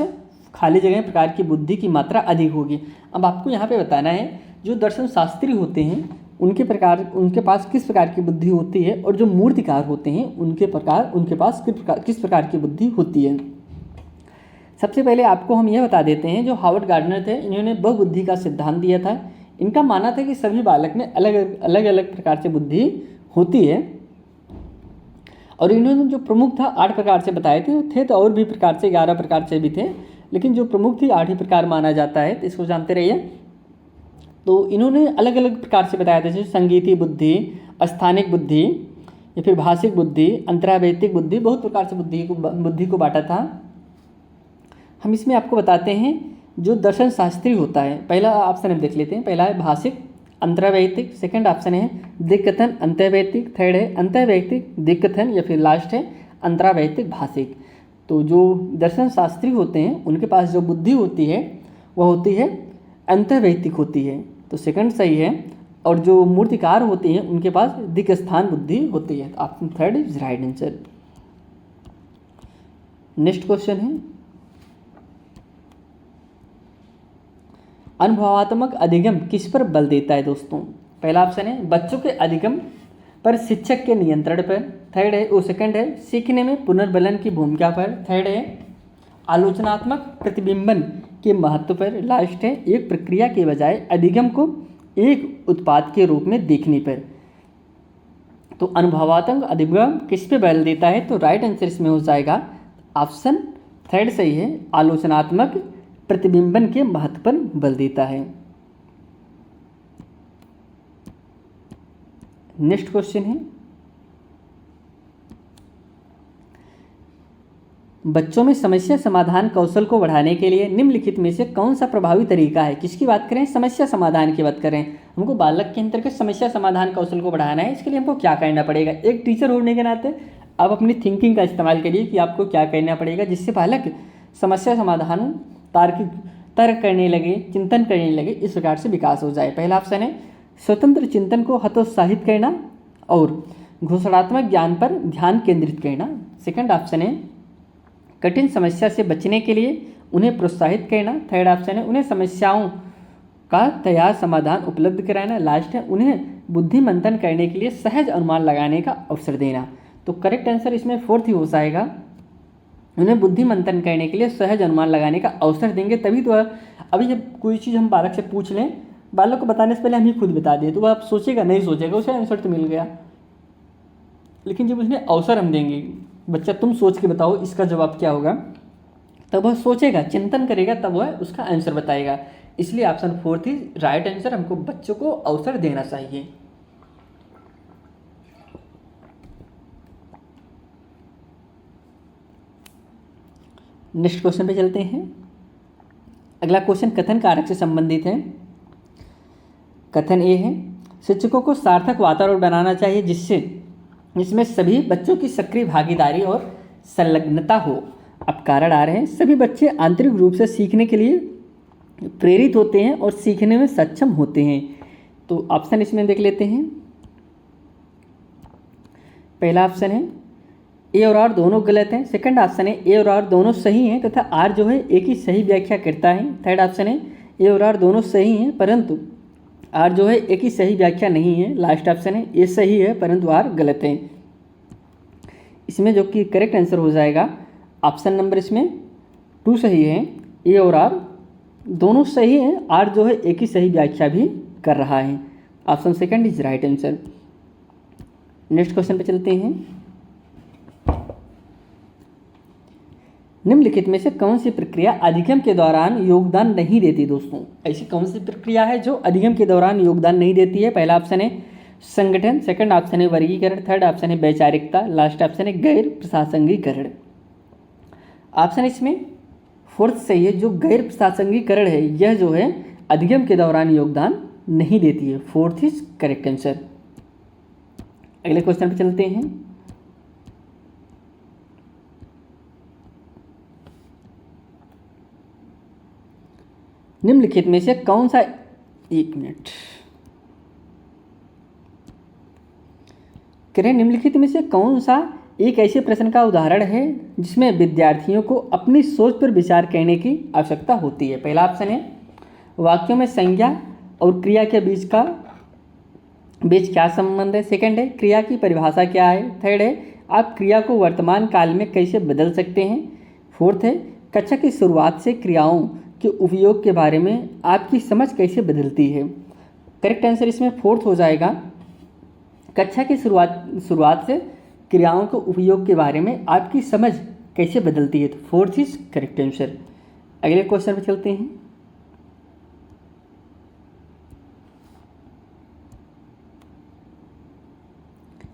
खाली जगह प्रकार की बुद्धि की मात्रा अधिक होगी। अब आपको यहाँ पे बताना है जो दर्शन शास्त्री होते हैं उनके पास किस प्रकार की बुद्धि होती है, और जो मूर्तिकार होते हैं उनके पास किस प्रकार की बुद्धि होती है। सबसे पहले आपको हम यह बता देते हैं, जो हावर्ड गार्डनर थे इन्होंने बहुबुद्धि का सिद्धांत दिया था। इनका मानना था कि सभी बालक में अलग अलग प्रकार से बुद्धि होती है, और इन्होंने जो प्रमुख था 8 प्रकार से बताए थे तो और भी प्रकार से 11 प्रकार से भी थे, लेकिन जो प्रमुख थी 8 ही प्रकार माना जाता है, तो इसको जानते रहिए। तो इन्होंने अलग अलग प्रकार से बताया था, जैसे संगीती बुद्धि, स्थानिक बुद्धि या फिर भाषिक बुद्धि, अंतरावैयक्तिक बुद्धि, बहुत प्रकार से बुद्धि को बांटा था। हम इसमें आपको बताते हैं जो दर्शन शास्त्री होता है, पहला ऑप्शन हम देख लेते हैं। पहला है भाषिक अंतरावैयक्तिक, सेकंड ऑप्शन है दिक्कथन अंतर्वैयक्तिक, थर्ड है अंतर्वैयक्तिक दिक्कथन या फिर लास्ट है अंतरावैयक्तिक भाषिक। तो जो दर्शन शास्त्री होते हैं उनके पास जो बुद्धि होती है वह होती है अंतर्वैयक्तिक होती है, तो सेकंड सही है। और जो मूर्तिकार होती हैं उनके पास दिक्स्थान बुद्धि होती है, तो option third is right answer. Next question है अनुभवात्मक अधिगम किस पर बल देता है दोस्तों। पहला ऑप्शन है बच्चों के अधिगम पर शिक्षक के नियंत्रण पर, थर्ड है सेकंड है सीखने में पुनर्बलन की भूमिका पर, थर्ड है आलोचनात्मक प्रतिबिंबन के महत्व पर, लास्ट है एक प्रक्रिया के बजाय अधिगम को एक उत्पाद के रूप में देखने पर। तो अनुभवात्मक अधिगम किस पे बल देता है, तो राइट आंसर इसमें हो जाएगा ऑप्शन थर्ड सही है, आलोचनात्मक प्रतिबिंबन के महत्व पर बल देता है। नेक्स्ट क्वेश्चन है, बच्चों में समस्या समाधान कौशल को बढ़ाने के लिए निम्नलिखित में से कौन सा प्रभावी तरीका है। किसकी बात करें, समस्या समाधान की बात करें। हमको बालक के अंतर्गत समस्या समाधान कौशल को बढ़ाना है, इसके लिए हमको क्या करना पड़ेगा। एक टीचर होने के नाते आप अपनी थिंकिंग का इस्तेमाल करिए कि आपको क्या करना पड़ेगा जिससे बालक समस्या समाधान तार्किक तर्क करने लगे, चिंतन करने लगे, इस प्रकार से विकास हो जाए। पहला ऑप्शन है स्वतंत्र चिंतन को हतोत्साहित करना और घोषणात्मक ज्ञान पर ध्यान केंद्रित करना। सेकंड ऑप्शन है कठिन समस्या से बचने के लिए उन्हें प्रोत्साहित करना। थर्ड ऑप्शन है उन्हें समस्याओं का तैयार समाधान उपलब्ध कराना। लास्ट है उन्हें बुद्धिमंथन करने के लिए सहज अनुमान लगाने का अवसर देना। तो करेक्ट आंसर इसमें फोर्थ ही हो जाएगा, उन्हें बुद्धिमंथन करने के लिए सहज अनुमान लगाने का अवसर देंगे तभी तो। अभी जब कोई चीज़ हम बालक से पूछ लें, बालक को बताने से पहले हम ही खुद बता दें तो वह आप सोचेगा नहीं सोचेगा, उसे आंसर तो मिल गया। लेकिन जब उसने अवसर हम देंगे, बच्चा तुम सोच के बताओ इसका जवाब क्या होगा, तब वह सोचेगा, चिंतन करेगा, तब वह उसका आंसर बताएगा। इसलिए ऑप्शन फोर्थ ही राइट आंसर, हमको बच्चों को अवसर देना चाहिए। नेक्स्ट क्वेश्चन पे चलते हैं। अगला क्वेश्चन कथन कारक से संबंधित है। कथन ए है शिक्षकों को सार्थक वातावरण बनाना चाहिए जिसमें सभी बच्चों की सक्रिय भागीदारी और संलग्नता हो। अब कारण आ रहे हैं, सभी बच्चे आंतरिक रूप से सीखने के लिए प्रेरित होते हैं और सीखने में सक्षम होते हैं। तो ऑप्शन इसमें देख लेते हैं। पहला ऑप्शन है ए और आर दोनों गलत हैं। सेकंड ऑप्शन है ए और आर दोनों सही हैं तथा आर जो है एक ही सही व्याख्या करता है। थर्ड ऑप्शन है ए और आर दोनों सही हैं परंतु आर जो है एक ही सही व्याख्या नहीं है। लास्ट ऑप्शन है ए सही है परंतु आर गलत है। इसमें जो कि करेक्ट आंसर हो जाएगा ऑप्शन नंबर इसमें 2 सही है। ए और आर दोनों सही हैं, आर जो है एक ही सही व्याख्या भी कर रहा है। Option second is right answer. Next question पे चलते हैं। निम्नलिखित में से कौन सी प्रक्रिया अधिगम के दौरान योगदान नहीं देती। दोस्तों ऐसी कौन सी प्रक्रिया है जो अधिगम के दौरान योगदान नहीं देती है। पहला ऑप्शन है संगठन, सेकंड ऑप्शन है वर्गीकरण, थर्ड ऑप्शन है वैचारिकता, लास्ट ऑप्शन है गैर प्रशासनिकीकरण। ऑप्शन इसमें फोर्थ सही है, जो गैर प्रशासनिकीकरण है यह जो है अधिगम के दौरान योगदान नहीं देती है। Fourth is correct answer. अगले क्वेश्चन पे चलते हैं। निम्नलिखित में से कौन सा निम्नलिखित में से कौन सा एक ऐसे प्रश्न का उदाहरण है जिसमें विद्यार्थियों को अपनी सोच पर विचार करने की आवश्यकता होती है। पहला ऑप्शन है वाक्यों में संज्ञा और क्रिया के बीच क्या संबंध है। सेकंड है क्रिया की परिभाषा क्या है। थर्ड है आप क्रिया को वर्तमान काल में कैसे बदल सकते हैं। फोर्थ है कक्षा की शुरुआत से क्रियाओं के उपयोग के बारे में आपकी समझ कैसे बदलती है। करेक्ट आंसर इसमें फोर्थ हो जाएगा, कक्षा की शुरुआत से क्रियाओं के उपयोग के बारे में आपकी समझ कैसे बदलती है। तो फोर्थ इज करेक्ट आंसर। अगले क्वेश्चन पे चलते हैं।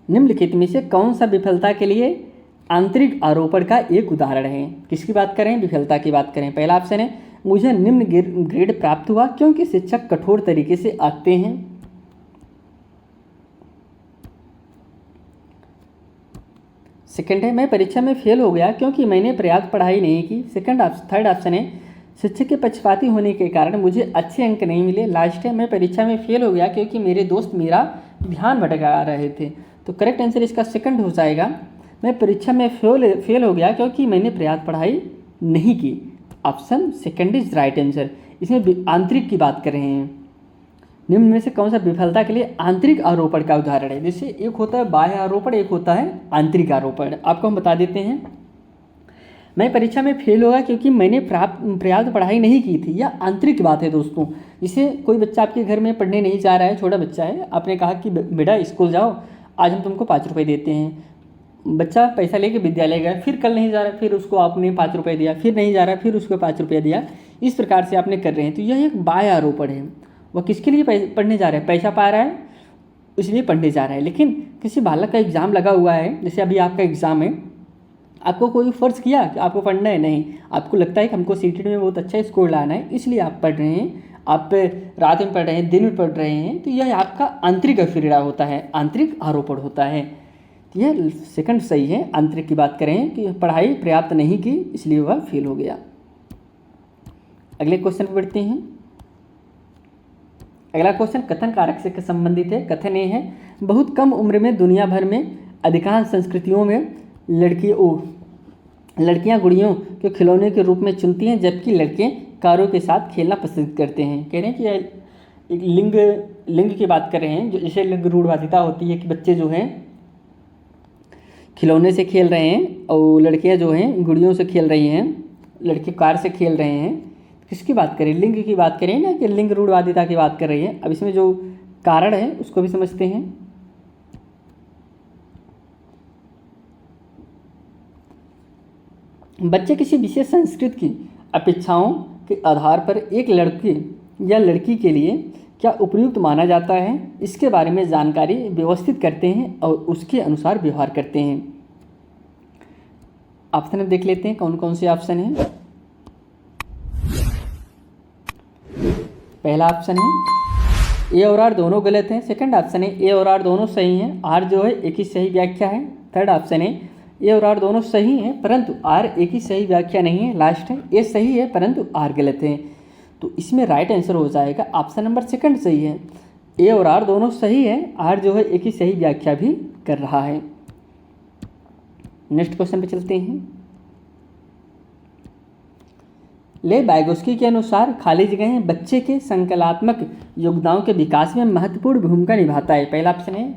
निम्नलिखित में से कौन सा विफलता के लिए आंतरिक आरोपण का एक उदाहरण है। किसकी बात करें, विफलता की बात करें। पहला ऑप्शन है मुझे निम्न ग्रेड प्राप्त हुआ क्योंकि शिक्षक कठोर तरीके से आंकते हैं। सेकंड है मैं परीक्षा में फेल हो गया क्योंकि मैंने पर्याप्त पढ़ाई नहीं की। थर्ड ऑप्शन है शिक्षक के पक्षपाती होने के कारण मुझे अच्छे अंक नहीं मिले। लास्ट है मैं परीक्षा में फेल हो गया क्योंकि मेरे दोस्त मेरा ध्यान भटका रहे थे। तो करेक्ट आंसर इसका सेकंड हो जाएगा, मैं परीक्षा में फेल हो गया क्योंकि मैंने पर्याप्त पढ़ाई नहीं की। Option second is right answer. इसमें आंतरिक की बात कर रहे हैं। निम्न में से कौन सा विफलता के लिए आंतरिक आरोपण का उदाहरण है। जैसे एक होता है बाह्य आरोपण, एक होता है आंतरिक आरोपण। आपको हम बता देते हैं, मैं परीक्षा में फेल होगा क्योंकि मैंने पर्याप्त पढ़ाई नहीं की थी। यह आंतरिक बात है दोस्तों। जैसे कोई बच्चा आपके घर में पढ़ने नहीं जा रहा है, छोटा बच्चा है, आपने कहा कि बेटा स्कूल जाओ, आज हम तुमको 5 रुपये देते हैं। बच्चा पैसा लेके विद्यालय गया, फिर कल नहीं जा रहा, फिर उसको आपने 5 रुपये दिया, फिर नहीं जा रहा, फिर उसको 5 रुपये दिया। इस प्रकार से आपने कर रहे हैं तो यह एक बाह्य आरोपण है। वह किसके लिए पढ़ने जा रहा है? पैसा पा रहा है इसलिए पढ़ने जा रहा है। लेकिन किसी बालक का एग्ज़ाम लगा हुआ है, जैसे अभी आपका एग्ज़ाम है, आपको कोई फ़ोर्स किया कि आपको पढ़ना है? नहीं, आपको लगता है कि हमको सीटेट में बहुत अच्छा स्कोर लाना है इसलिए आप पढ़ रहे हैं। आप रात में पढ़ रहे हैं, दिन में पढ़ रहे हैं, तो यह आपका आंतरिक अफेरा होता है, आंतरिक आरोपण होता है। तो यह सेकंड सही है। आंतरिक की बात करें कि पढ़ाई पर्याप्त नहीं की इसलिए वह फेल हो गया। अगले क्वेश्चन पर बढ़ते हैं। अगला क्वेश्चन कथन कारक से संबंधित है। कथन ये है, बहुत कम उम्र में दुनिया भर में अधिकांश संस्कृतियों में लड़कियां गुड़ियों के खिलौने के रूप में चुनती हैं जबकि लड़के कारों के साथ खेलना पसंद करते हैं। कह रहे हैं कि एक लिंग की बात कर रहे हैं, जो जैसे लिंग रूढ़वादिता होती है कि बच्चे जो हैं खिलौने से खेल रहे हैं और लड़कियां जो हैं गुड़ियों से खेल रही हैं, लड़के कार से खेल रहे हैं। किसकी बात करें? लिंग की बात करें ना कि लिंग रूढ़वादिता की बात कर रही है। अब इसमें जो कारण है उसको भी समझते हैं। बच्चे किसी विशेष संस्कृति की अपेक्षाओं के आधार पर एक लड़के या लड़की के लिए क्या उपयुक्त माना जाता है इसके बारे में जानकारी व्यवस्थित करते हैं और उसके अनुसार व्यवहार करते हैं। ऑप्शन देख लेते हैं कौन कौन से ऑप्शन हैं। पहला ऑप्शन है ए और आर दोनों गलत हैं। सेकंड ऑप्शन है ए और आर दोनों सही हैं, आर जो है एक ही सही व्याख्या है। थर्ड ऑप्शन है ए और आर दोनों सही हैं परंतु आर एक ही सही व्याख्या नहीं है। लास्ट है ए सही है परंतु आर गलत है। तो इसमें राइट आंसर हो जाएगा ऑप्शन नंबर सेकंड सही है। ए और आर दोनों सही है, आर जो है एक ही सही व्याख्या भी कर रहा है। नेक्स्ट क्वेश्चन पे चलते हैं। ले बैगोस्की के अनुसार खाली जगहें बच्चे के संकलात्मक योगदानों के विकास में महत्वपूर्ण भूमिका निभाता है। पहला ऑप्शन है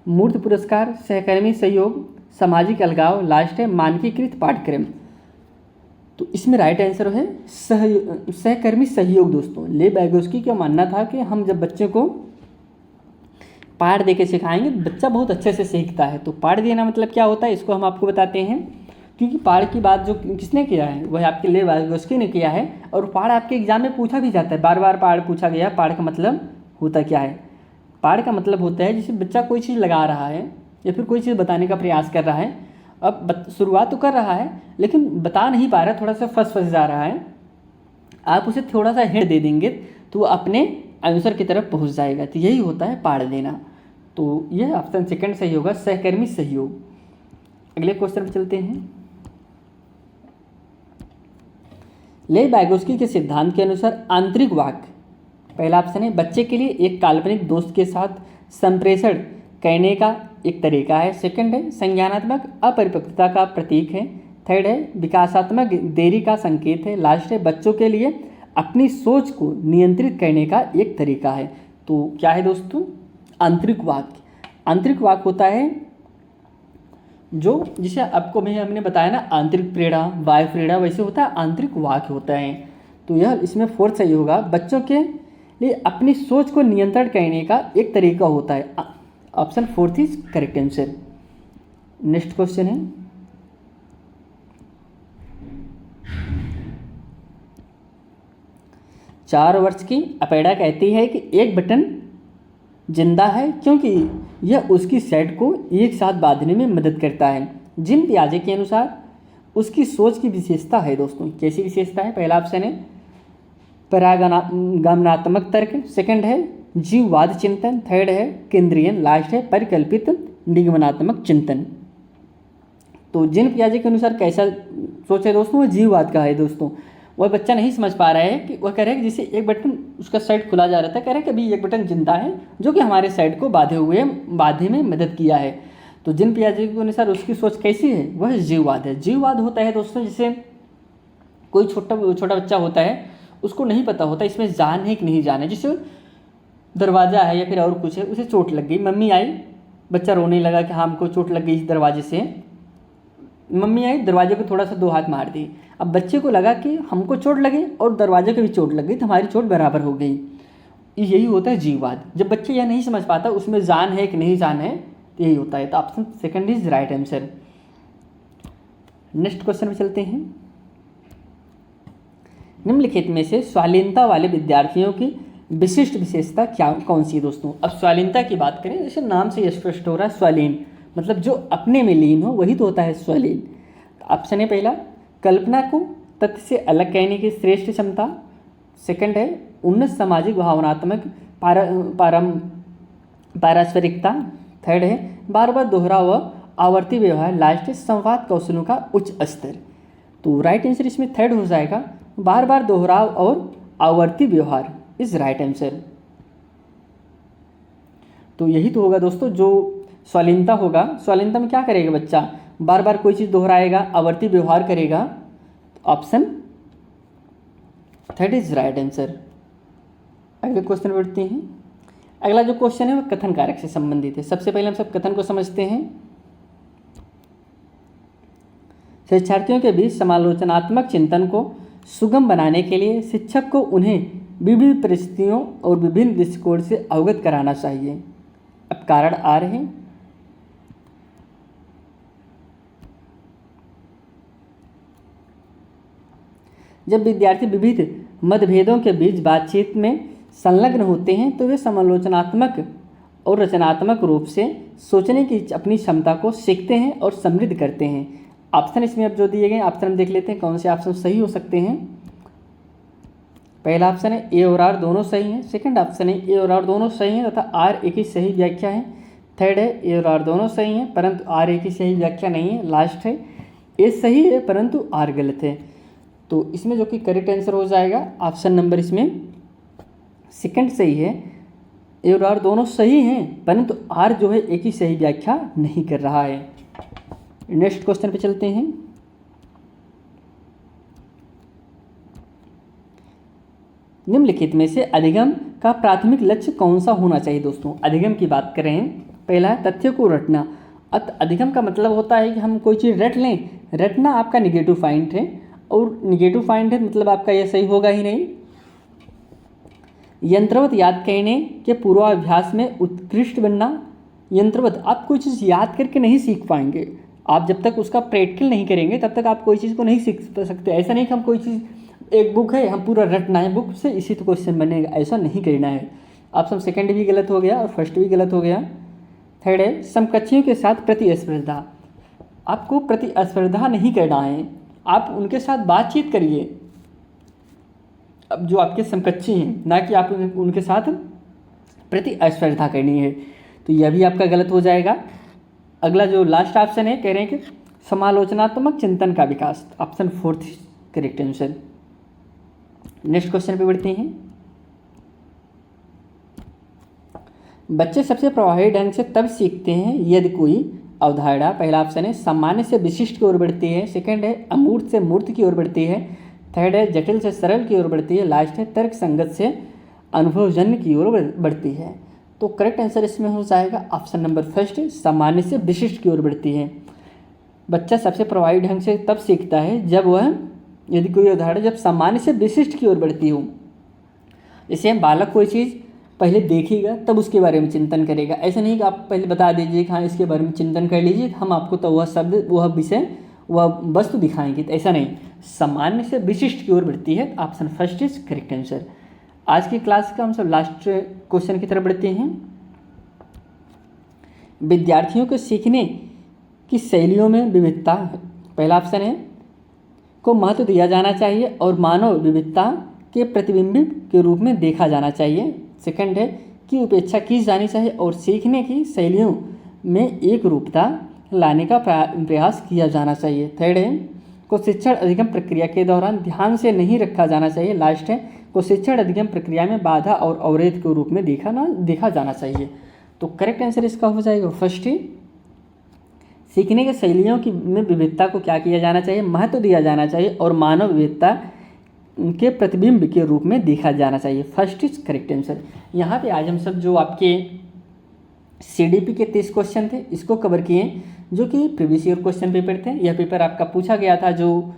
मूर्त पुरस्कार, सहकर्मी सहयोग, सामाजिक अलगाव, लास्ट है मानकीकृत पाठ्यक्रम। तो इसमें राइट आंसर है सहकर्मी सहयोग। दोस्तों ले बैगोस्की का मानना था कि हम जब बच्चे को पाठ दे के सिखाएंगे बच्चा बहुत अच्छे से सीखता है। तो पाठ देना मतलब क्या होता है इसको हम आपको बताते हैं, क्योंकि पाठ की बात जो किसने किया है वह आपके ले बैगोस्की ने किया है। और पाठ आपके एग्जाम में पूछा भी जाता है, बार बार पाठ पूछा गया। पाठ का मतलब होता क्या है? पाठ का मतलब होता है जैसे बच्चा कोई चीज़ लगा रहा है या फिर कोई चीज़ बताने का प्रयास कर रहा है। अब शुरुआत तो कर रहा है लेकिन बता नहीं पा रहा, थोड़ा सा फंस जा रहा है। आप उसे थोड़ा सा हिंट दे देंगे तो वो अपने आंसर की तरफ पहुंच जाएगा। तो यही होता है पाठ देना। तो यह ऑप्शन सेकंड सही होगा, सहकर्मी सहयोग। अगले क्वेश्चन पर चलते हैं। ले बैगोस्की के सिद्धांत के अनुसार आंतरिक वाक्य, पहला ऑप्शन है बच्चे के लिए एक काल्पनिक दोस्त के साथ संप्रेषण करने का एक तरीका है। सेकंड है संज्ञानात्मक अपरिपक्वता का प्रतीक है। थर्ड है विकासात्मक देरी का संकेत है। लास्ट है बच्चों के लिए अपनी सोच को नियंत्रित करने का एक तरीका है। तो क्या है दोस्तों? आंतरिक वाक्य। आंतरिक वाक्य होता है जो जिसे आपको हमने बताया ना आंतरिक प्रेरणा बाह्य प्रेरणा, वैसे होता है आंतरिक वाक्य होता है। तो यह इसमें फोर्थ सही होगा, बच्चों के लिए अपनी सोच को नियंत्रण करने का एक तरीका होता है। Option fourth is correct answer. Next question है चार वर्ष की अपेडा कहती है कि एक बटन जिंदा है क्योंकि यह उसकी सेट को एक साथ बांधने में मदद करता है। जिन पियाजे के अनुसार उसकी सोच की विशेषता है। दोस्तों कैसी विशेषता है? पहला ऑप्शन है परागमनात्मक तर्क, सेकंड है जीववाद चिंतन, थर्ड है केंद्रीयन, लास्ट है परिकल्पित निगमनात्मक चिंतन। तो जिन पियाजे के अनुसार कैसा सोच है दोस्तों? वह जीववाद का है। दोस्तों वह बच्चा नहीं समझ पा रहा है कि वह कह रहा है कि जैसे एक बटन उसका साइड खुला जा रहा था, कह रहा है कि अभी एक बटन जिंदा है जो कि हमारे साइड को बांधे में मदद किया है। तो जिन पियाजे के अनुसार उसकी सोच कैसी है? वह जीववाद है। जीववाद होता है दोस्तों जैसे कोई छोटा बच्चा होता है, उसको नहीं पता होता इसमें जान है कि नहीं जान है। जैसे दरवाज़ा है या फिर और कुछ है, उसे चोट लग गई, मम्मी आई, बच्चा रोने लगा कि हाँ हमको चोट लग गई इस दरवाजे से। मम्मी आई, दरवाजे को थोड़ा सा दो हाथ मार दी। अब बच्चे को लगा कि हमको चोट लगी और दरवाजे को भी चोट लग गई तो हमारी चोट बराबर हो गई। यही होता है जीववाद। जब बच्चे यह नहीं समझ पाता उसमें जान है कि नहीं जान है, तो यही होता है। तो option second is right answer. Next question पे चलते हैं। निम्नलिखित में से स्वालीनता वाले विद्यार्थियों की विशिष्ट विशेषता क्या कौन सी है दोस्तों। अब स्वालीनता की बात करें, जैसे नाम से स्पष्ट हो रहा है स्वालीन मतलब जो अपने में लीन हो वही तो होता है स्वालीन। ऑप्शन है पहला, कल्पना को तथ्य से अलग कहने की श्रेष्ठ क्षमता। सेकंड है उन्नत सामाजिक भावनात्मक पारस्परिकता। थर्ड है बार बार दोहरा व आवर्ती व्यवहार। लास्ट है संवाद कौशलों का उच्च स्तर। तो राइट आंसर इसमें थर्ड हो जाएगा, बार बार दोहराव और आवर्ती व्यवहार इज राइट आंसर। तो यही तो होगा दोस्तों जो स्वालीनता होगा। स्वालीनता में क्या करेगा बच्चा, बार बार कोई चीज़ दोहराएगा, आवर्ती व्यवहार करेगा। Option third is right answer. अगले क्वेश्चन बढ़ते हैं। अगला जो क्वेश्चन है वह कथन कारक से संबंधित है। सबसे पहले हम सब कथन को समझते हैं। शिक्षार्थियों के बीच समालोचनात्मक चिंतन को सुगम बनाने के लिए शिक्षक को उन्हें विभिन्न परिस्थितियों और विभिन्न दृष्टिकोण से अवगत कराना चाहिए। अब कारण आ रहे हैं। जब विद्यार्थी विविध मतभेदों के बीच बातचीत में संलग्न होते हैं तो वे समालोचनात्मक और रचनात्मक रूप से सोचने की अपनी क्षमता को सीखते हैं और समृद्ध करते हैं। ऑप्शन इसमें अब जो दिए गए ऑप्शन हम देख लेते हैं कौन से ऑप्शन सही हो सकते हैं। पहला ऑप्शन है ए और आर दोनों सही हैं। सेकंड ऑप्शन है ए और आर दोनों सही हैं तथा आर एक ही सही व्याख्या है। थर्ड है ए और आर दोनों सही हैं परंतु आर एक ही सही व्याख्या नहीं है। लास्ट है ए सही है परंतु आर गलत है। तो इसमें जो कि करेक्ट आंसर हो जाएगा ऑप्शन नंबर इसमें सेकंड सही है। ए और आर दोनों सही हैं परंतु आर जो है एक ही सही व्याख्या नहीं कर रहा है। नेक्स्ट क्वेश्चन पे चलते हैं। निम्नलिखित में से अधिगम का प्राथमिक लक्ष्य कौन सा होना चाहिए दोस्तों। अधिगम की बात करें, पहला है तथ्य को रटना। अधिगम का मतलब होता है कि हम कोई चीज़ रट लें। रटना आपका निगेटिव पॉइंट है और निगेटिव पॉइंट है मतलब आपका यह सही होगा ही नहीं। यंत्रवत याद करने के पूर्वाभ्यास में उत्कृष्ट बनना। यंत्रवत आप कोई चीज़ याद करके नहीं सीख पाएंगे। आप जब तक उसका प्रैक्टिकल नहीं करेंगे तब तक आप कोई चीज़ को नहीं सीख सकते। ऐसा नहीं कि हम कोई चीज़ एक बुक है हम पूरा रटना है बुक से इसी तो क्वेश्चन बनेगा, ऐसा नहीं करना है। ऑप्शन सेकंड भी गलत हो गया और फर्स्ट भी गलत हो गया। थर्ड है समकक्षियों के साथ प्रतिस्पर्धा। आपको प्रतिस्पर्धा नहीं करना है, आप उनके साथ बातचीत करिए। अब जो आपके समकक्षी हैं ना कि आप उनके साथ प्रतिस्पर्धा करनी है, तो यह भी आपका गलत हो जाएगा। अगला जो लास्ट ऑप्शन है कह रहे हैं कि समालोचनात्मक चिंतन का विकास। Option fourth correct answer. Next question पे बढ़ते हैं। बच्चे सबसे प्रभावी ढंग से तब सीखते हैं यदि कोई अवधारणा, पहला ऑप्शन है सामान्य से विशिष्ट की ओर बढ़ती है। सेकंड है अमूर्त से मूर्त की ओर बढ़ती है। थर्ड है जटिल से सरल की ओर बढ़ती है। लास्ट है तर्क संगत से अनुभवजन्य की ओर बढ़ती है। तो करेक्ट आंसर इसमें हो जाएगा ऑप्शन नंबर फर्स्ट, सामान्य से विशिष्ट की ओर बढ़ती है। बच्चा सबसे प्रभावी ढंग से तब सीखता है जब वह, यदि कोई उदाहरण, जब सामान्य से विशिष्ट की ओर बढ़ती हो। जैसे बालक कोई चीज़ पहले देखेगा तब उसके बारे में चिंतन करेगा। ऐसा नहीं कि आप पहले बता दीजिए कि हाँ इसके बारे में चिंतन कर लीजिए, हम आपको तो वह शब्द, वह विषय, वह वस्तु दिखाएंगे। तो ऐसा नहीं, सामान्य से विशिष्ट की ओर बढ़ती है। Option first is correct answer. आज की क्लास का हम सब लास्ट क्वेश्चन की तरफ बढ़ते हैं। विद्यार्थियों को सीखने की शैलियों में विविधता, पहला ऑप्शन है को महत्व दिया जाना चाहिए और मानव विविधता के प्रतिबिंब के रूप में देखा जाना चाहिए। सेकंड है कि उपेक्षा की जानी चाहिए और सीखने की शैलियों में एक रूपता लाने का प्रयास किया जाना चाहिए। थर्ड है को शिक्षण अधिगम प्रक्रिया के दौरान ध्यान से नहीं रखा जाना चाहिए। लास्ट है को शिक्षण अधिगम प्रक्रिया में बाधा और अवरोध के रूप में देखा जाना चाहिए। तो करेक्ट आंसर इसका हो जाएगा फर्स्ट ही, सीखने के शैलियों की में विविधता को क्या किया जाना चाहिए, महत्व दिया जाना चाहिए और मानव विविधता के प्रतिबिंब के रूप में देखा जाना चाहिए। First is correct answer. यहाँ पे आज हम सब जो आपके CDP के 30 क्वेश्चन थे इसको कवर किए, जो कि प्रीवियस ईयर क्वेश्चन पेपर थे। यह पेपर आपका पूछा गया था जो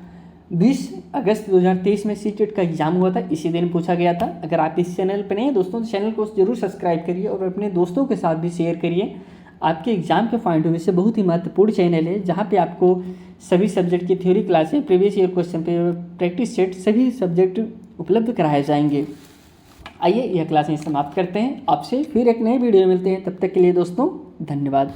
20 अगस्त 2023 में CTET का एग्जाम हुआ था, इसी दिन पूछा गया था। अगर आप इस चैनल पर नहीं हैं दोस्तों तो चैनल को जरूर सब्सक्राइब करिए और अपने दोस्तों के साथ भी शेयर करिए। आपके एग्जाम के पॉइंट ऑफ व्यू से बहुत ही महत्वपूर्ण चैनल है, जहाँ पे आपको सभी सब्जेक्ट की थ्योरी क्लासें, previous year question paper, practice set, सभी सब्जेक्ट उपलब्ध कराए जाएंगे। आइए यह क्लासें समाप्त करते हैं, आपसे फिर एक नए वीडियो में मिलते हैं। तब तक के लिए दोस्तों धन्यवाद।